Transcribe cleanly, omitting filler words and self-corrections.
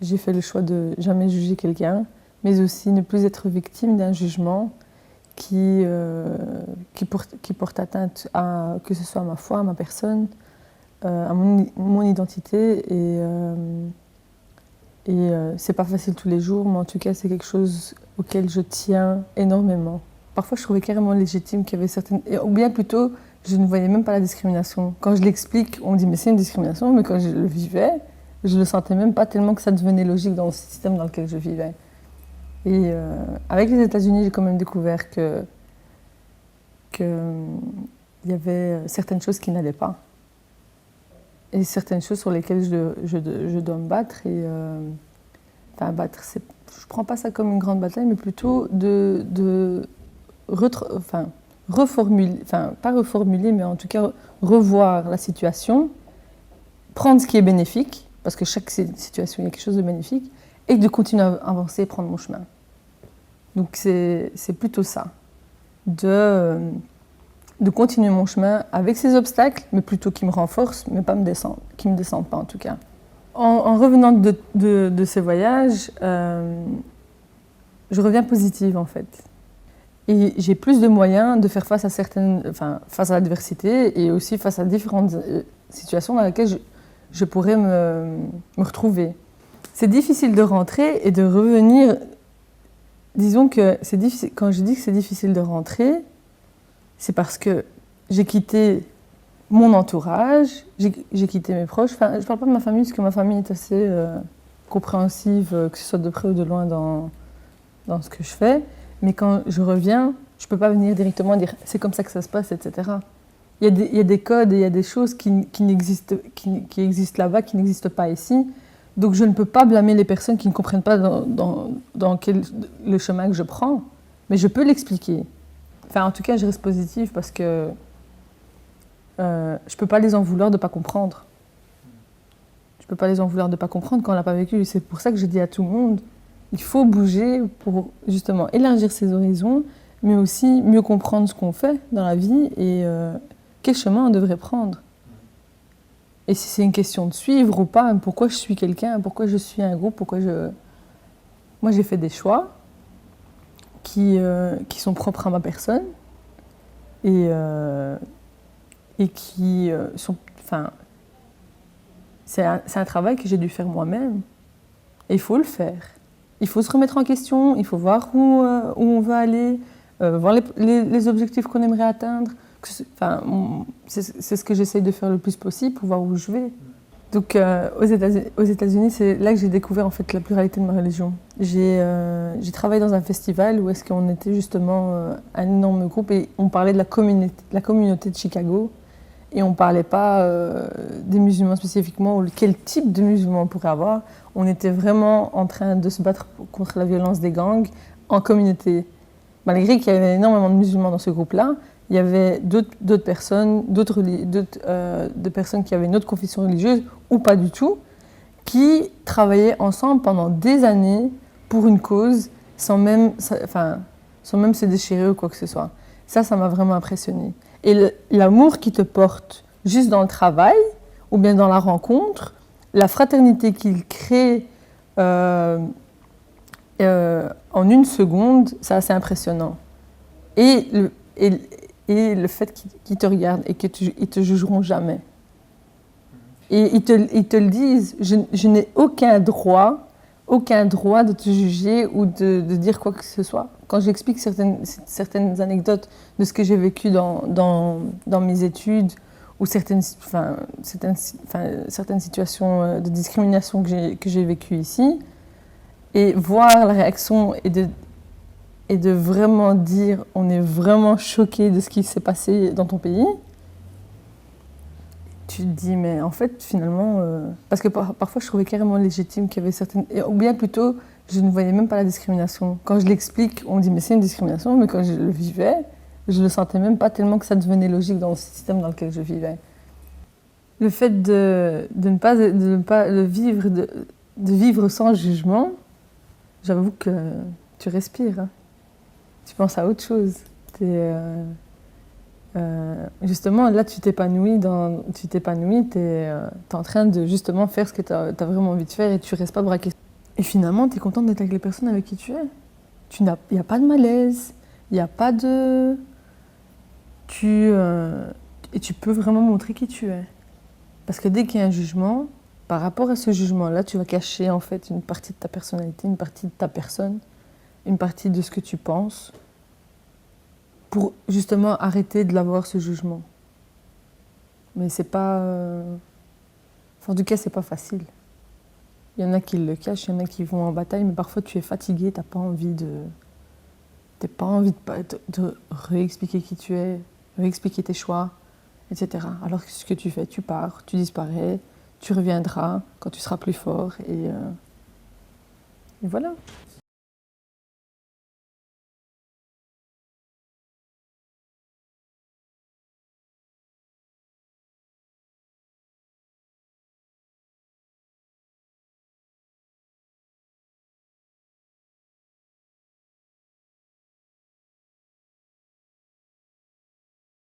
j'ai fait le choix de jamais juger quelqu'un, mais aussi ne plus être victime d'un jugement qui porte atteinte à, que ce soit à ma foi, à ma personne, à mon identité. C'est pas facile tous les jours, mais en tout cas, c'est quelque chose auquel je tiens énormément. Parfois, je trouvais carrément légitime qu'il y avait certaines... Ou bien plutôt, je ne voyais même pas la discrimination. Quand je l'explique, on me dit « mais c'est une discrimination », mais quand je le vivais, je le sentais même pas tellement que ça devenait logique dans le système dans lequel je vivais. Et avec les États-Unis, j'ai quand même découvert que il y avait certaines choses qui n'allaient pas. Et certaines choses sur lesquelles je dois me battre. Enfin, battre, je ne prends pas ça comme une grande bataille, mais plutôt reformuler, enfin, pas reformuler, mais en tout cas revoir la situation, prendre ce qui est bénéfique, parce que chaque situation, il y a quelque chose de bénéfique, et de continuer à avancer et prendre mon chemin. Donc c'est plutôt ça, de continuer mon chemin avec ces obstacles, mais plutôt qui me renforcent, mais pas qui me descendent pas en tout cas. En revenant de ces voyages, je reviens positive en fait. Et j'ai plus de moyens de faire face à face à l'adversité et aussi face à différentes situations dans lesquelles je pourrais me retrouver. C'est difficile de rentrer et de revenir. Disons que c'est difficile. Quand je dis que c'est difficile de rentrer, c'est parce que j'ai quitté mon entourage, j'ai quitté mes proches. Enfin, je ne parle pas de ma famille, parce que ma famille est assez compréhensive, que ce soit de près ou de loin dans ce que je fais. Mais quand je reviens, je ne peux pas venir directement dire « c'est comme ça que ça se passe », etc. Il y a des codes et il y a des choses qui existent là-bas, qui n'existent pas ici. Donc je ne peux pas blâmer les personnes qui ne comprennent pas le chemin que je prends. Mais je peux l'expliquer. Enfin, en tout cas, je reste positive parce que je ne peux pas les en vouloir de ne pas comprendre. Je ne peux pas les en vouloir de ne pas comprendre quand on ne l'a pas vécu. C'est pour ça que je dis à tout le monde, il faut bouger pour justement élargir ses horizons, mais aussi mieux comprendre ce qu'on fait dans la vie et quel chemin on devrait prendre. Et si c'est une question de suivre ou pas, pourquoi je suis quelqu'un, pourquoi je suis un groupe, Moi, j'ai fait des choix qui sont propres à ma personne et qui sont... Enfin, c'est un travail que j'ai dû faire moi-même. Et il faut le faire. Il faut se remettre en question, il faut voir où on veut aller, voir les objectifs qu'on aimerait atteindre. C'est ce que j'essaye de faire le plus possible pour voir où je vais. Donc aux États-Unis, c'est là que j'ai découvert en fait la pluralité de ma religion. J'ai travaillé dans un festival où est-ce qu'on était justement un énorme groupe et on parlait de la communauté de Chicago et on ne parlait pas des musulmans spécifiquement ou quel type de musulmans on pourrait avoir. On était vraiment en train de se battre contre la violence des gangs en communauté. Malgré qu'il y avait énormément de musulmans dans ce groupe-là, il y avait d'autres personnes, de personnes qui avaient une autre confession religieuse ou pas du tout, qui travaillaient ensemble pendant des années pour une cause sans même se déchirer ou quoi que ce soit. Ça m'a vraiment impressionnée. Et l'amour qui te porte juste dans le travail ou bien dans la rencontre, la fraternité qu'il crée en une seconde, c'est assez impressionnant. Et le fait qu'ils te regardent et qu'ils ne te jugeront jamais. Et ils te le disent, je n'ai aucun droit de te juger ou de dire quoi que ce soit. Quand j'explique certaines anecdotes de ce que j'ai vécu dans mes études ou certaines situations de discrimination que j'ai vécues ici, et voir la réaction et de vraiment dire on est vraiment choqué de ce qui s'est passé dans ton pays, tu te dis mais en fait finalement parce que parfois je trouvais carrément légitime qu'il y avait certaines ou bien plutôt je ne voyais même pas la discrimination. Quand je l'explique, on me dit mais c'est une discrimination, mais quand je le vivais, je le sentais même pas tellement que ça devenait logique dans le système dans lequel je vivais. Le fait de ne pas le vivre de vivre sans jugement, j'avoue que tu respires. Hein. Tu penses à autre chose. Justement, là, tu t'épanouis, tu es en train de justement faire ce que tu as vraiment envie de faire et tu ne restes pas braqué. Et finalement, tu es contente d'être avec les personnes avec qui tu es. Il n'y a pas de malaise, il n'y a pas de... Et tu peux vraiment montrer qui tu es. Parce que dès qu'il y a un jugement, par rapport à ce jugement-là, tu vas cacher en fait une partie de ta personnalité, une partie de ta personne, une partie de ce que tu penses, pour justement arrêter de l'avoir ce jugement. Mais c'est pas... Enfin, en tout cas, c'est pas facile. Il y en a qui le cachent, il y en a qui vont en bataille, mais parfois tu es fatigué, t'as pas envie de... T'as pas envie de réexpliquer qui tu es, réexpliquer tes choix, etc. Alors que ce que tu fais, tu pars, tu disparais, tu reviendras quand tu seras plus fort et voilà.